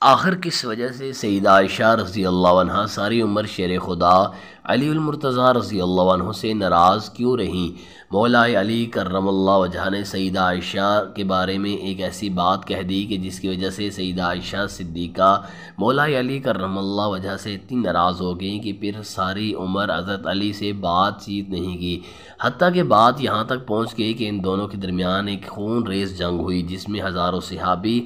آخر کس وجہ سے سیدہ عائشہ رضی اللہ عنہ ساری عمر شیر خدا علی المرتضیٰ رضی اللہ عنہ سے ناراض کیوں رہیں؟ مولا علی کرم اللہ وجہہ نے سیدہ عائشہ کے بارے میں ایک ایسی بات کہہ دی کہ جس کی وجہ سے سیدہ عائشہ صدیقہ مولا علی کرم اللہ وجہہ سے اتنی ناراض ہو گئیں کہ پھر ساری عمر حضرت علی سے بات چیت نہیں کی، حتیٰ کہ بات یہاں تک پہنچ گئی کہ ان دونوں کے درمیان ایک خون ریز جنگ ہوئی جس میں ہزاروں صحابی۔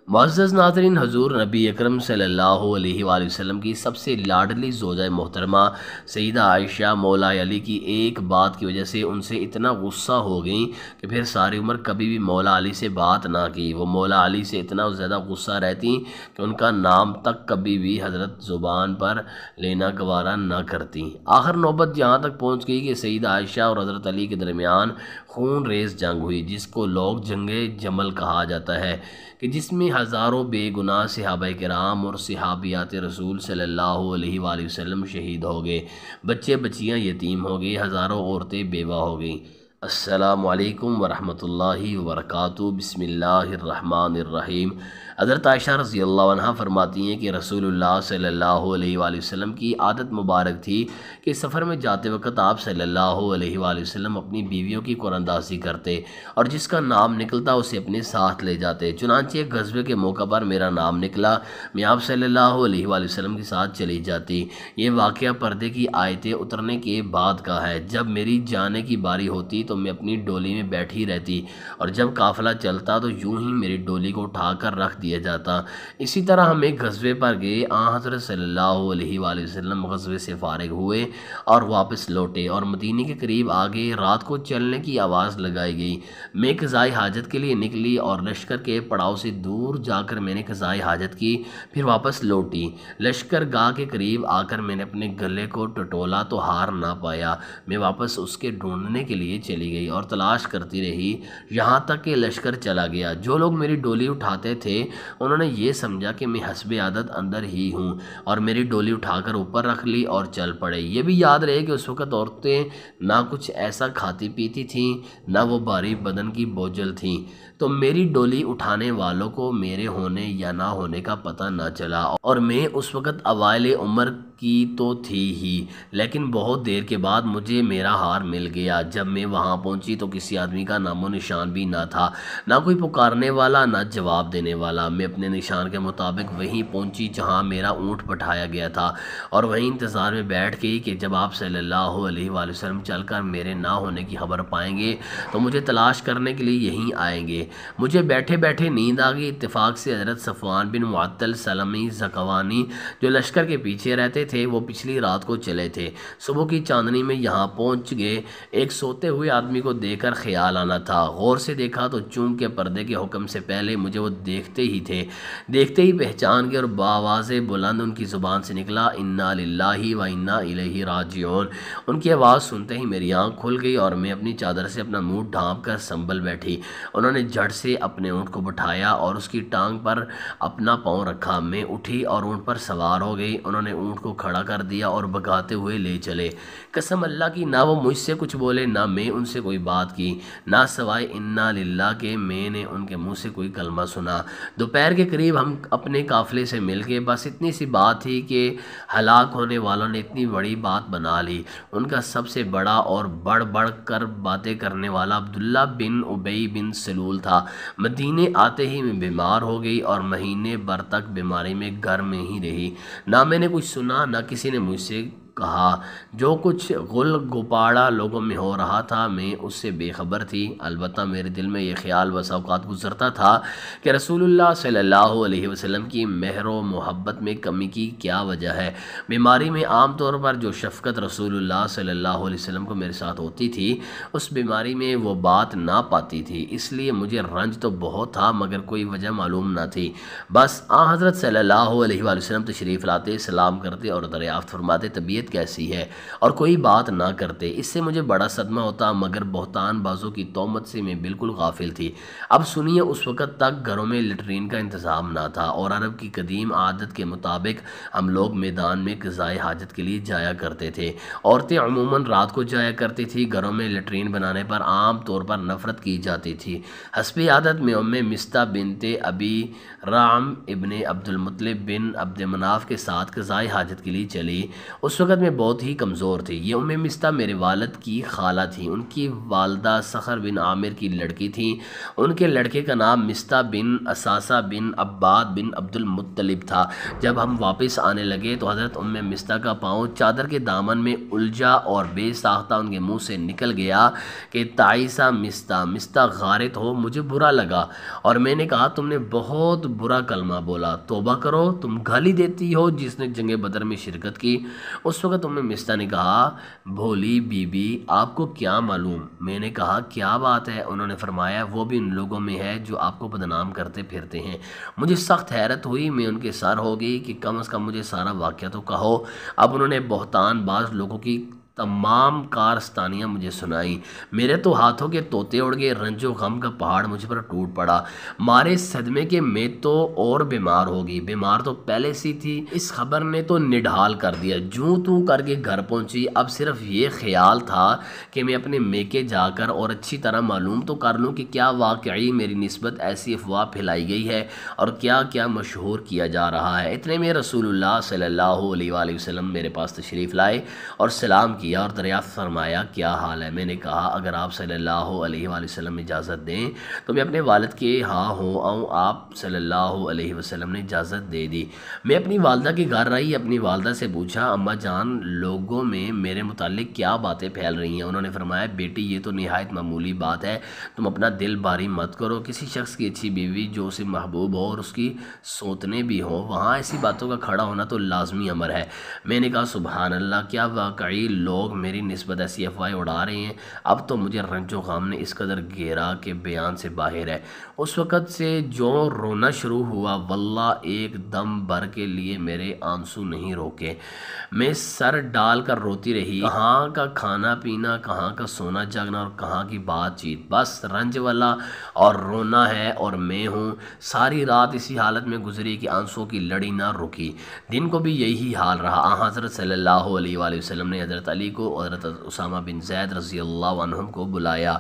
معزز ناظرین، حضور نبی اکرم صلی اللہ علیہ وآلہ وسلم کی سب سے لاڈلی زوجہ محترمہ سیدہ عائشہ مولا علی کی ایک بات کی وجہ سے ان سے اتنا غصہ ہو گئیں کہ پھر ساری عمر کبھی بھی مولا علی سے بات نہ کی۔ وہ مولا علی سے اتنا زیادہ غصہ رہتی کہ ان کا نام تک کبھی بھی حضرت زبان پر لینا گوارا نہ کرتی۔ آخر نوبت یہاں تک پہنچ گئی کہ سیدہ عائشہ اور حضرت علی کے درمیان خون ریز جنگ ہوئی جس کو لوگ جنگ جمل کہا جاتا ہے، کہ جس میں ہزاروں بے گناہ صحابہ کرام اور صحابیات رسول صلی اللہ علیہ وآلہ وسلم شہید ہو گئے، بچے بچیاں یتیم ہو گئے، ہزاروں عورتیں بیوہ ہو گئیں۔ السلام علیکم ورحمۃ اللہ وبرکاتہ۔ بسم اللہ الرحمن الرحیم۔ حضرت عائشہ رضی اللہ عنہ فرماتی ہیں کہ رسول اللہ صلی اللہ علیہ وآلہ وسلم کی عادت مبارک تھی کہ سفر میں جاتے وقت آپ صلی اللہ علیہ وآلہ وسلم اپنی بیویوں کی قرآن اندازی کرتے اور جس کا نام نکلتا اسے اپنے ساتھ لے جاتے۔ چنانچہ ایک غزوے کے موقع پر میرا نام نکلا، میں آپ صلی اللہ علیہ وآلہ وسلم کے ساتھ چلی جاتی۔ یہ واقعہ پردے کی آیتیں اترنے کے بعد کا ہے۔ جب میری جانے کی باری ہوتی تو میں اپنی ڈولی میں بیٹھی رہتی اور جب قافلہ چلتا تو یوں ہی میری ڈولی کو اٹھا کر رکھ دیا جاتا۔ اسی طرح ہم ایک غزوے پر گئے، حضرت صلی اللہ علیہ وآلہ وسلم غزوے سے فارغ ہوئے اور واپس لوٹے اور مدینے کے قریب آگے رات کو چلنے کی آواز لگائی گئی۔ میں قضائے حاجت کے لیے نکلی اور لشکر کے پڑاؤ سے دور جا کر میں نے قضائے حاجت کی، پھر واپس لوٹی۔ لشکر گاہ کے قریب آ کر میں نے اپنے گلے کو ٹٹولا تو ہار نہ پایا۔ میں واپس اس کے ڈھونڈنے کے لیے چلی گئی اور تلاش کرتی رہی یہاں تک کہ لشکر چلا گیا۔ جو لوگ میری ڈولی اٹھاتے تھے انہوں نے یہ سمجھا کہ میں حسب عادت اندر ہی ہوں اور میری ڈولی اٹھا کر اوپر رکھ لی اور چل پڑے۔ یہ بھی یاد رہے کہ اس وقت عورتیں نہ کچھ ایسا کھاتی پیتی تھیں، نہ وہ بھاری بدن کی بوجھل تھیں، تو میری ڈولی اٹھانے والوں کو میرے ہونے یا نہ ہونے کا پتہ نہ چلا، اور میں اس وقت اوائل عمر کی تو تھی ہی، لیکن بہت دیر کے بعد مجھے میرا ہار مل گیا۔ جب میں وہاں پہنچی تو کسی آدمی کا نام و نشان بھی نہ تھا، نہ کوئی پکارنے والا نہ جواب دینے والا۔ میں اپنے نشان کے مطابق وہیں پہنچی جہاں میرا اونٹ بٹھایا گیا تھا اور وہیں انتظار میں بیٹھ گئی کہ جب آپ صلی اللہ علیہ وآلہ وسلم چل کر میرے نہ ہونے کی خبر پائیں گے تو مجھے تلاش کرنے کے لیے یہیں آئیں گے۔ مجھے بیٹھے بیٹھے نیند آ گئی۔ اتفاق سے حضرت صفوان بن معطل سلمی زکوانی جو لشکر کے پیچھے رہتے تھے وہ پچھلی رات کو چلے تھے۔ صبح کی چاندنی میں یہاں پہنچ گئے۔ ایک سوتے ہوئے آدمی کو دیکھ کر خیال آنا تھا۔ غور سے دیکھا تو چونکہ پردے کے حکم سے پہلے مجھے وہ دیکھتے ہی تھے، دیکھتے ہی پہچان گئے اور بآواز بلند ان کی زبان سے نکلا، انا للہ و انا الیہ راجعون۔ ان کی آواز سنتے ہی میری آنکھ کھل گئی اور میں اپنی چادر سے اپنا منہ ڈھانپ کر سنبھل بیٹھی۔ انہوں نے جھٹ سے اپنے اونٹ کو بٹھایا اور اس کی ٹانگ پر اپنا پاؤں رکھا۔ میں اٹھی اور اونٹ پر سوار ہو گئی۔ انہوں نے اونٹ کو کھڑا کر دیا اور بھگاتے ہوئے لے چلے۔ قسم اللہ کی، نہ وہ مجھ سے کچھ بولے نہ میں ان سے کوئی بات کی، نہ سوائے انا للہ کے میں نے ان کے منہ سے کوئی کلمہ سنا۔ دوپہر کے قریب ہم اپنے قافلے سے مل گئے۔ بس اتنی سی بات تھی کہ ہلاک ہونے والوں نے اتنی بڑی بات بنا لی۔ ان کا سب سے بڑا اور بڑھ بڑھ کر باتیں کرنے والا عبداللہ بن ابی بن سلول تھا۔ مدینے آتے ہی میں بیمار ہو گئی اور مہینے بھر تک بیماری میں گھر میں ہی رہی۔ نہ میں نے کچھ سنا نہ کسی نے مجھ سے کہا۔ جو کچھ غل گپاڑا لوگوں میں ہو رہا تھا میں اس سے بے خبر تھی۔ البتہ میرے دل میں یہ خیال بسا اوقات گزرتا تھا کہ رسول اللہ صلی اللہ علیہ وسلم کی مہر و محبت میں کمی کی کیا وجہ ہے۔ بیماری میں عام طور پر جو شفقت رسول اللہ صلی اللہ علیہ وسلم کو میرے ساتھ ہوتی تھی اس بیماری میں وہ بات نہ پاتی تھی، اس لیے مجھے رنج تو بہت تھا مگر کوئی وجہ معلوم نہ تھی۔ بس حضرت صلی اللہ علیہ وآلہ وسلم تشریف لاتے، سلام کرتے اور دریافت فرماتے، طبیعت حیثیت کیسی ہے، اور کوئی بات نہ کرتے۔ اس سے مجھے بڑا صدمہ ہوتا، مگر بہتان بازوں کی تہمت سے میں بالکل غافل تھی۔ اب سنیے، اس وقت تک گھروں میں لیٹرین کا انتظام نہ تھا، اور عرب کی قدیم عادت کے مطابق ہم لوگ میدان میں قضائے حاجت کے لیے جایا کرتے تھے۔ عورتیں عموماً رات کو جایا کرتی تھی۔ گھروں میں لیٹرین بنانے پر عام طور پر نفرت کی جاتی تھی۔ حسب عادت میں مستہ بنت ابی رام ابن عبد المطلب بن عبد مناف کے ساتھ قضائے حاجت کے لیے چلی۔ اس وقت میں بہت ہی کمزور تھی۔ یہ مستہ میرے والد کی خالہ تھی۔ ان کی والدہ صخر بن عامر کی لڑکی تھی۔ ان کے لڑکے کا نام مستہ بن اساسہ بن عباد بن عبد المطلب تھا۔ جب ہم واپس آنے لگے تو حضرت مستہ کا پاؤں چادر کے دامن میں الجھا اور بے ساختہ ان کے منہ سے نکل گیا کہ تعیسہ مستہ غارت ہو۔ مجھے برا لگا اور میں نے کہا، تم نے بہت برا کلمہ بولا، توبہ کرو، تم گالی دیتی ہو جس نے جنگ بدر میں شرکت کی۔ اس وقت مستہ نے کہا، بھولی بی بی، آپ کو کیا معلوم؟ میں نے کہا، کیا بات ہے؟ انہوں نے فرمایا، وہ بھی ان لوگوں میں ہے جو آپ کو بدنام کرتے پھرتے ہیں۔ مجھے سخت حیرت ہوئی، میں ان کے سر ہو گئی کہ کم از کم مجھے سارا واقعہ تو کہو۔ اب انہوں نے بہتان باز لوگوں کی تمام کارستانیاں مجھے سنائیں۔ میرے تو ہاتھوں کے طوطے اڑ گئے، رنج و غم کا پہاڑ مجھ پر ٹوٹ پڑا۔ مارے صدمے کے میں تو اور بیمار ہو گئی، بیمار تو پہلے سی تھی، اس خبر نے تو نڈھال کر دیا۔ جوں توں کر کے گھر پہنچی، اب صرف یہ خیال تھا کہ میں اپنے میکے جا کر اور اچھی طرح معلوم تو کر لوں کہ کیا واقعی میری نسبت ایسی افواہ پھیلائی گئی ہے اور کیا کیا مشہور کیا جا رہا ہے۔ اتنے میں رسول اللہ صلی اللہ علیہ وآلہ وسلم میرے پاس تشریف لائے اور سلام کیا اور دریافت فرمایا، کیا حال ہے؟ میں نے کہا، اگر آپ صلی اللہ علیہ وآلہ وسلم اجازت دیں تو میں اپنے والد کے ہاں ہو آؤں۔ آپ صلی اللہ علیہ وسلم نے اجازت دے دی۔ میں اپنی والدہ کے گھر آئی، اپنی والدہ سے پوچھا، اماں جان، لوگوں میں میرے متعلق کیا باتیں پھیل رہی ہیں؟ انہوں نے فرمایا، بیٹی، یہ تو نہایت معمولی بات ہے، تم اپنا دل باری مت کرو۔ کسی شخص کی اچھی بیوی جو اسے محبوب ہو اور اس کی سوتنے بھی ہوں، وہاں ایسی باتوں کا کھڑا ہونا تو لازمی امر ہے۔ میں نے کہا، سبحان اللہ، کیا واقعی لوگ میری نسبت ایسی افواہیں اڑا رہے ہیں؟ اب تو مجھے رنج و غم نے اس قدر گھیرا کہ بیان سے باہر ہے۔ اس وقت سے جو رونا شروع ہوا، واللہ ایک دم بھر کے لیے میرے آنسو نہیں روکے۔ میں سر ڈال کر روتی رہی۔ کہاں کا کھانا پینا، کہاں کا سونا جاگنا اور کہاں کی بات چیت، بس رنج والا اور رونا ہے اور میں ہوں۔ ساری رات اسی حالت میں گزری کہ آنسوں کی لڑی نہ رکی۔ دن کو بھی یہی حال رہا۔ حضرت صلی اللہ علیہ وآلہ وسلم نے حضرت علی کو اور حضرت اسامہ بن زید رضی اللہ عنہم کو بلایا۔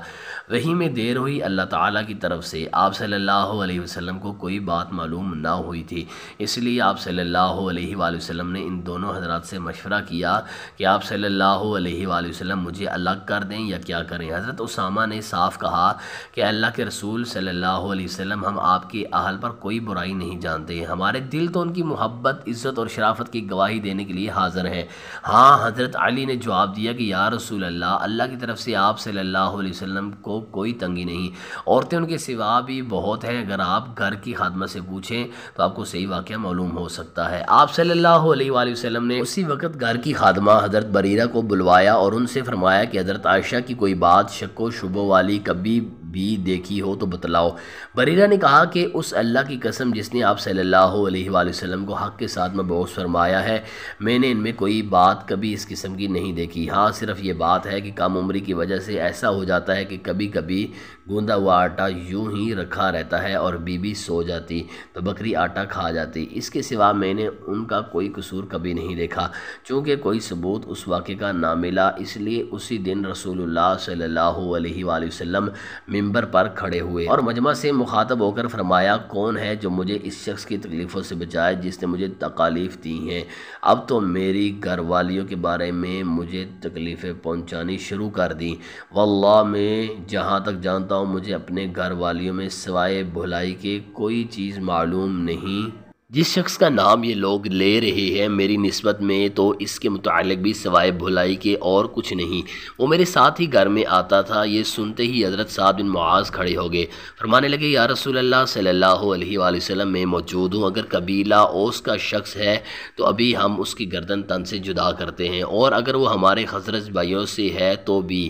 وہیں میں دیر ہوئی۔ اللہ تعالیٰ کی طرف سے آپ صلی اللہ علیہ وسلم کو کوئی بات معلوم نہ ہوئی تھی، اس لیے آپ صلی اللہ علیہ وآلہ وسلم نے ان دونوں حضرات سے مشورہ کیا کہ آپ صلی اللہ علیہ وآلہ وسلم مجھے الگ کر دیں یا کیا کریں۔ حضرت اسامہ نے صاف کہا کہ اللہ کے رسول صلی اللہ علیہ وسلم، ہم آپ کے اہل پر کوئی برائی نہیں جانتے، ہمارے دل تو ان کی محبت، عزت اور شرافت کی گواہی دینے کے لیے حاضر ہیں۔ ہاں، حضرت علی نے جواب دیا کہ یا رسول اللہ، اللہ کی طرف سے آپ صلی اللہ علیہ وسلم کو کوئی تنگی نہیں، عورتیں ان کے سوا بھی بہت ہیں، اگر آپ گھر کی خادمہ سے پوچھیں تو آپ کو صحیح واقعہ معلوم ہو سکتا ہے۔ آپ صلی اللہ علیہ وآلہ وسلم نے اسی وقت گھر کی خادمہ حضرت بریرہ کو بلوایا اور ان سے فرمایا کہ حضرت عائشہ کی کوئی بات شک و شبہ والی کبھی بھی دیکھی ہو تو بتلاؤ۔ بریرہ نے کہا کہ اس اللہ کی قسم جس نے آپ صلی اللہ علیہ وآلہ وسلم کو حق کے ساتھ مبعوث فرمایا ہے، میں نے ان میں کوئی بات کبھی اس قسم کی نہیں دیکھی۔ ہاں، صرف یہ بات ہے کہ کم عمری کی وجہ سے ایسا ہو جاتا ہے کہ کبھی کبھی گوندا ہوا آٹا یوں ہی رکھا رہتا ہے اور بی بی سو جاتی تو بکری آٹا کھا جاتی، اس کے سوا میں نے ان کا کوئی قصور کبھی نہیں دیکھا۔ چونکہ کوئی ثبوت اس واقعے کا نہ ملا، اس لیے اسی دن رسول اللہ صلی اللہ علیہ وآلہ وسلم منبر پر کھڑے ہوئے اور مجمع سے مخاطب ہو کر فرمایا، کون ہے جو مجھے اس شخص کی تکلیفوں سے بچائے جس نے مجھے تکالیف دی ہیں؟ اب تو میری گھر والیوں کے بارے میں مجھے تکلیفیں پہنچانی شروع کر دیں۔ واللہ میں جہاں تک جانتا ہوں مجھے اپنے گھر والیوں میں سوائے بھلائی کے کوئی چیز معلوم نہیں۔ جس شخص کا نام یہ لوگ لے رہے ہیں میری نسبت میں تو اس کے متعلق بھی سوائے بھلائی کے اور کچھ نہیں۔ وہ میرے ساتھ ہی گھر میں آتا تھا۔ یہ سنتے ہی حضرت سعد بن معاذ کھڑے ہو گئے، فرمانے لگے، یا رسول اللہ صلی اللہ علیہ وآلہ وسلم، میں موجود ہوں، اگر قبیلہ اوس کا شخص ہے تو ابھی ہم اس کی گردن تن سے جدا کرتے ہیں، اور اگر وہ ہمارے خزرج بھائیوں سے ہے تو بھی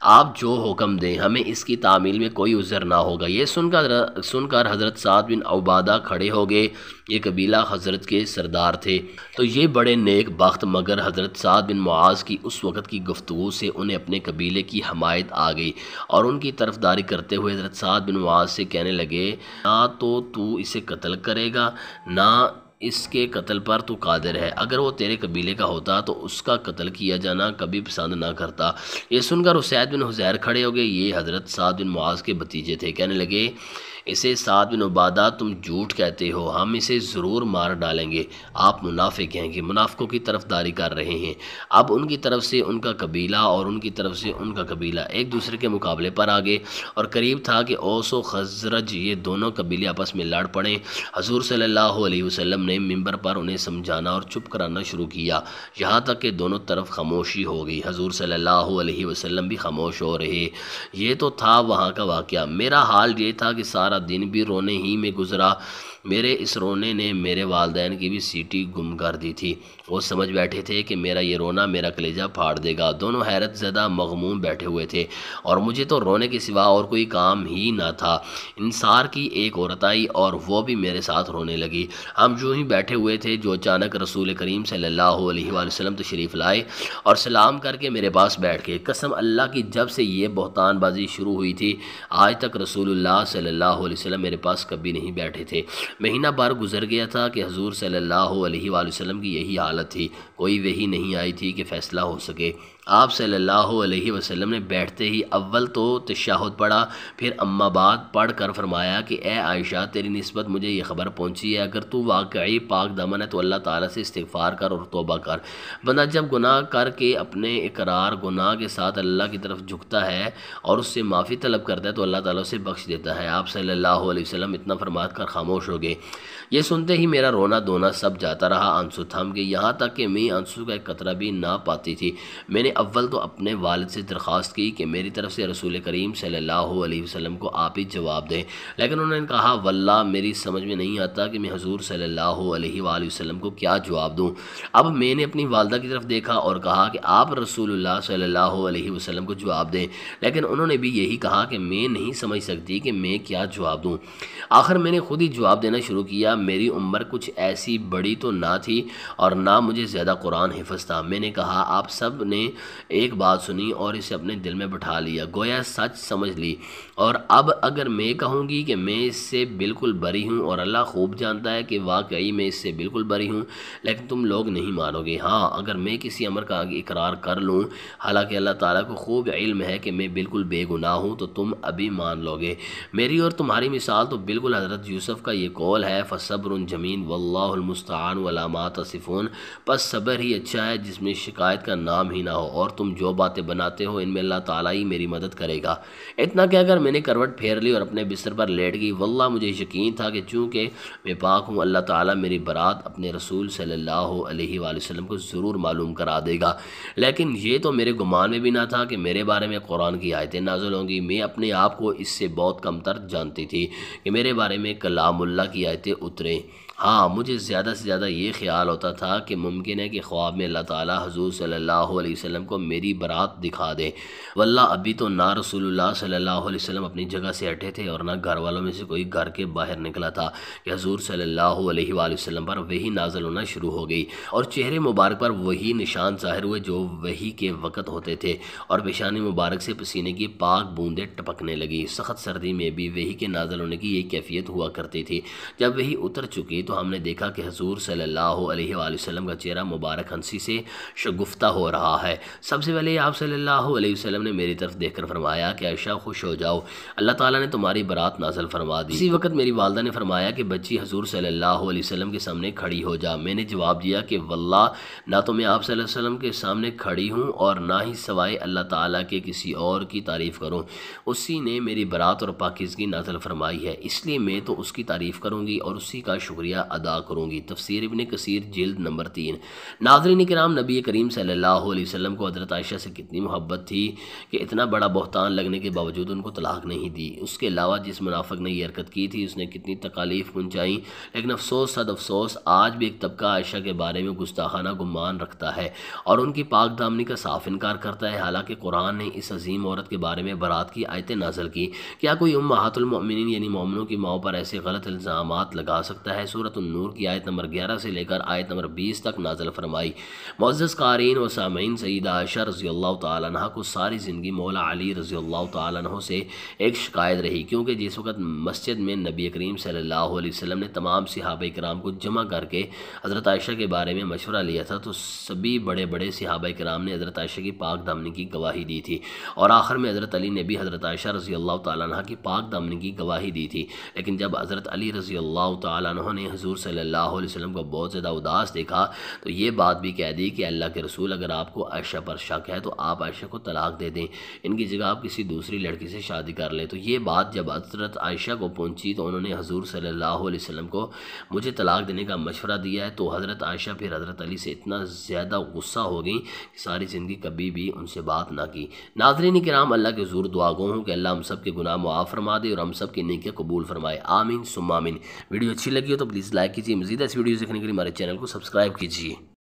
آپ جو حکم دیں، ہمیں اس کی تعمیل میں کوئی عذر نہ ہوگا۔ یہ سن کر حضرت سعد بن عبادہ کھڑے ہو گئے۔ یہ قبیلہ حضرت کے سردار تھے، تو یہ بڑے نیک بخت، مگر حضرت سعد بن معاذ کی اس وقت کی گفتگو سے انہیں اپنے قبیلے کی حمایت آ گئی اور ان کی طرفداری کرتے ہوئے حضرت سعد بن معاذ سے کہنے لگے، نہ تو اسے قتل کرے گا، نہ اس کے قتل پر تو قادر ہے، اگر وہ تیرے قبیلے کا ہوتا تو اس کا قتل کیا جانا کبھی پسند نہ کرتا۔ یہ سن کر اسید بن حضیر کھڑے ہو گئے، یہ حضرت سعد بن معاذ کے بھتیجے تھے، کہنے لگے، اسے سعد بن عبادہ تم جھوٹ کہتے ہو، ہم اسے ضرور مار ڈالیں گے، آپ منافق ہیں کہ منافقوں کی طرفداری کر رہے ہیں۔ اب ان کی طرف سے ان کا قبیلہ اور ان کی طرف سے ان کا قبیلہ ایک دوسرے کے مقابلے پر آ گئے اور قریب تھا کہ اوس و خزرج یہ دونوں قبیلے آپس میں لڑ پڑیں۔ حضور صلی اللہ علیہ وسلم نے ممبر پر انہیں سمجھانا اور چپ کرانا شروع کیا، یہاں تک کہ دونوں طرف خاموشی ہو گئی۔ حضور صلی اللہ علیہ وسلم بھی خاموش ہو رہے۔ یہ تو تھا وہاں کا واقعہ۔ میرا حال یہ تھا کہ سارا دن بھی رونے ہی میں گزرا۔ میرے اس رونے نے میرے والدین کی بھی سیٹی گم کر دی تھی۔ وہ سمجھ بیٹھے تھے کہ میرا یہ رونا میرا کلیجہ پھاڑ دے گا۔ دونوں حیرت زدہ مغموم بیٹھے ہوئے تھے اور مجھے تو رونے کے سوا اور کوئی کام ہی نہ تھا۔ انصار کی ایک عورت آئی اور وہ بھی میرے ساتھ رونے لگی۔ ہم یوں ہی بیٹھے ہوئے تھے جو اچانک رسول کریم صلی اللہ علیہ وآلہ وسلم تشریف لائے اور سلام کر کے میرے پاس بیٹھ گئے۔ قسم اللہ کی، جب سے یہ بہتان بازی شروع ہوئی تھی آج تک رسول اللہ صلی اللہ علیہ وسلم میرے پاس کبھی نہیں بیٹھے تھے۔ مہینہ بھر گزر گیا تھا کہ حضور صلی اللہ علیہ وآلہ وسلم کی یہی حالت تھی، کوئی وحی نہیں آئی تھی کہ فیصلہ ہو سکے۔ آپ صلی اللہ علیہ وسلم نے بیٹھتے ہی اول تو تشہد پڑھا، پھر اما بعد پڑھ کر فرمایا کہ اے عائشہ، تیری نسبت مجھے یہ خبر پہنچی ہے، اگر تو واقعی پاک دامن ہے تو اللہ تعالیٰ سے استغفار کر اور توبہ کر۔ بندہ جب گناہ کر کے اپنے اقرار گناہ کے ساتھ اللہ کی طرف جھکتا ہے اور اس سے معافی طلب کرتا ہے تو اللہ تعالیٰ اسے بخش دیتا ہے۔ آپ صلی اللہ علیہ وسلم اتنا فرما کر خاموش ہو گئے۔ یہ سنتے ہی میرا رونا دھونا سب جاتا رہا، آنسو تھم گئے، یہاں تک کہ میں آنسو کا ایک قطرہ بھی نہ پاتی تھی۔ میں نے اول تو اپنے والد سے درخواست کی کہ میری طرف سے رسول کریم صلی اللہ علیہ وسلم کو آپ ہی جواب دیں، لیکن انہوں نے کہا واللہ میری سمجھ میں نہیں آتا کہ میں حضور صلی اللہ علیہ وآلہ وسلم کو کیا جواب دوں۔ اب میں نے اپنی والدہ کی طرف دیکھا اور کہا کہ آپ رسول اللہ صلی اللہ علیہ وسلم کو جواب دیں، لیکن انہوں نے بھی یہی کہا کہ میں نہیں سمجھ سکتی کہ میں کیا جواب دوں۔ آخر میں نے خود ہی جواب دینا شروع کیا۔ میری عمر کچھ ایسی بڑی تو نہ تھی اور نہ مجھے زیادہ قرآن حفظ تھا۔ میں نے کہا آپ سب نے ایک بات سنی اور اسے اپنے دل میں بٹھا لیا، گویا سچ سمجھ لی، اور اب اگر میں کہوں گی کہ میں اس سے بالکل بری ہوں اور اللہ خوب جانتا ہے کہ واقعی میں اس سے بالکل بری ہوں، لیکن تم لوگ نہیں مانو گے۔ ہاں اگر میں کسی امر کا اقرار کر لوں حالانکہ اللہ تعالیٰ کو خوب علم ہے کہ میں بالکل بے گناہ ہوں تو تم ابھی مان لو گے۔ میری اور تمہاری مثال تو بالکل حضرت یوسف کا یہ قول ہے، فصبر جمیل واللہ المستعان علی ما تصفون، پس صبر ہی اچھا ہے جس میں شکایت کا نام ہی نہ ہو، اور تم جو باتیں بناتے ہو ان میں اللہ تعالیٰ ہی میری مدد کرے گا۔ اتنا کہہ کر میں نے کروٹ پھیر لی اور اپنے بستر پر لیٹ گئی۔ واللہ مجھے یقین تھا کہ چونکہ میں پاک ہوں اللہ تعالیٰ میری برات اپنے رسول صلی اللہ علیہ وآلہ وسلم کو ضرور معلوم کرا دے گا، لیکن یہ تو میرے گمان میں بھی نہ تھا کہ میرے بارے میں قرآن کی آیتیں نازل ہوں گی۔ میں اپنے آپ کو اس سے بہت کم تر جانتی تھی کہ میرے بارے میں کلام اللہ کی آیتیں اتریں۔ ہاں مجھے زیادہ سے زیادہ یہ خیال ہوتا تھا کہ ممکن ہے کہ خواب میں اللہ تعالیٰ حضور صلی اللہ علیہ وسلم کو میری برات دکھا دے۔ واللہ ابھی تو نہ رسول اللہ صلی اللہ علیہ وسلم اپنی جگہ سے ہٹے تھے اور نہ گھر والوں میں سے کوئی گھر کے باہر نکلا تھا کہ حضور صلی اللہ علیہ وآلہ وسلم پر وحی نازل ہونا شروع ہو گئی اور چہرے مبارک پر وہی نشان ظاہر ہوئے جو وحی کے وقت ہوتے تھے، اور پیشانی مبارک سے پسینے کی پاک بوندیں ٹپکنے لگی۔ سخت سردی میں بھی وحی کے نازل ہونے کی یہ کیفیت ہوا کرتی تھی۔ جب وحی اتر چکی تو ہم نے دیکھا کہ حضور صلی اللہ علیہ وآلہ وسلم کا چہرہ مبارک ہنسی سے شگفتہ ہو رہا ہے۔ سب سے پہلے آپ صلی اللہ علیہ وسلم نے میری طرف دیکھ کر فرمایا کہ عائشہ خوش ہو جاؤ، اللہ تعالیٰ نے تمہاری برات نازل فرما دی۔ اسی وقت میری والدہ نے فرمایا کہ بچی حضور صلی اللہ علیہ وسلم کے سامنے کھڑی ہو جا۔ میں نے جواب دیا کہ واللہ نہ تو میں آپ صلی اللہ علیہ وسلم کے سامنے کھڑی ہوں اور نہ ہی سوائے اللہ تعالیٰ کے کسی اور کی تعریف کروں، اسی نے میری برات اور پاکیزگی نازل فرمائی ہے، اس لیے میں تو اس کی تعریف کروں گی اور اسی کا شکریہ ادا کروں گی۔ تفسیر ابن کثیر جلد نمبر 3۔ ناظرین کرام، نبی کریم صلی اللہ علیہ وسلم کو حضرت عائشہ سے کتنی محبت تھی کہ اتنا بڑا بہتان لگنے کے باوجود ان کو طلاق نہیں دی۔ اس کے علاوہ جس منافق نے یہ حرکت کی تھی اس نے کتنی تکالیف پہنچائیں، لیکن افسوس صد افسوس آج بھی ایک طبقہ عائشہ کے بارے میں گستاخانہ گمان رکھتا ہے اور ان کی پاک دامنی کا صاف انکار کرتا ہے، حالانکہ قرآن نے اس عظیم عورت کے بارے میں برات کی آیتیں نازل کی۔ کیا کوئی امہات المؤمنین یعنی مومنوں کی ماؤں پر ایسے غلط الزامات لگا سکتا ہے؟ سورہ سورۃ النور کی آیت نمبر 11 سے لے کر آیت نمبر 20 تک نازل فرمائی۔ معزز قارئین و سامعین، سیدہ عائشہ رضی اللہ تعالیٰ عنہ کو ساری زندگی مولا علی رضی اللہ تعالیٰ عنہ سے ایک شکایت رہی، کیونکہ جس وقت مسجد میں نبی کریم صلی اللہ علیہ وسلم نے تمام صحابہ کرام کو جمع کر کے حضرت عائشہ کے بارے میں مشورہ لیا تھا، تو سبھی بڑے بڑے صحابہ کرام نے حضرت عائشہ کی پاک دامنی کی گواہی دی تھی، اور آخر میں حضرت علی نے بھی حضرت عائشہ رضی اللہ تعالیٰ عنہ کی پاک دامنی کی گواہی دی تھی۔ لیکن جب حضرت علی رضی اللہ تعالیٰ عنہ نے حضور صلی اللہ علیہ وسلم کو بہت زیادہ اداس دیکھا تو یہ بات بھی کہہ دی کہ اللہ کے رسول، اگر آپ کو عائشہ پر شک ہے تو آپ عائشہ کو طلاق دے دیں، ان کی جگہ آپ کسی دوسری لڑکی سے شادی کر لیں۔ تو یہ بات جب حضرت عائشہ کو پہنچی تو انہوں نے حضور صلی اللہ علیہ وسلم کو مجھے طلاق دینے کا مشورہ دیا ہے، تو حضرت عائشہ پھر حضرت علی سے اتنا زیادہ غصہ ہو گئی کہ ساری زندگی کبھی بھی ان سے بات نہ کی۔ ناظرین کرام، اللہ کے حضور دعا گو ہوں کہ اللہ ہم سب کے گناہ معاف فرما دے اور ہم سب کی نیکیاں قبول فرمائے، آمین ثم آمین۔ ویڈیو اچھی لگی ہو تو پلیز لائک کیجیے، مزید ایسی ویڈیوز دیکھنے کے لیے ہمارے چینل کو سبسکرائب کیجیے۔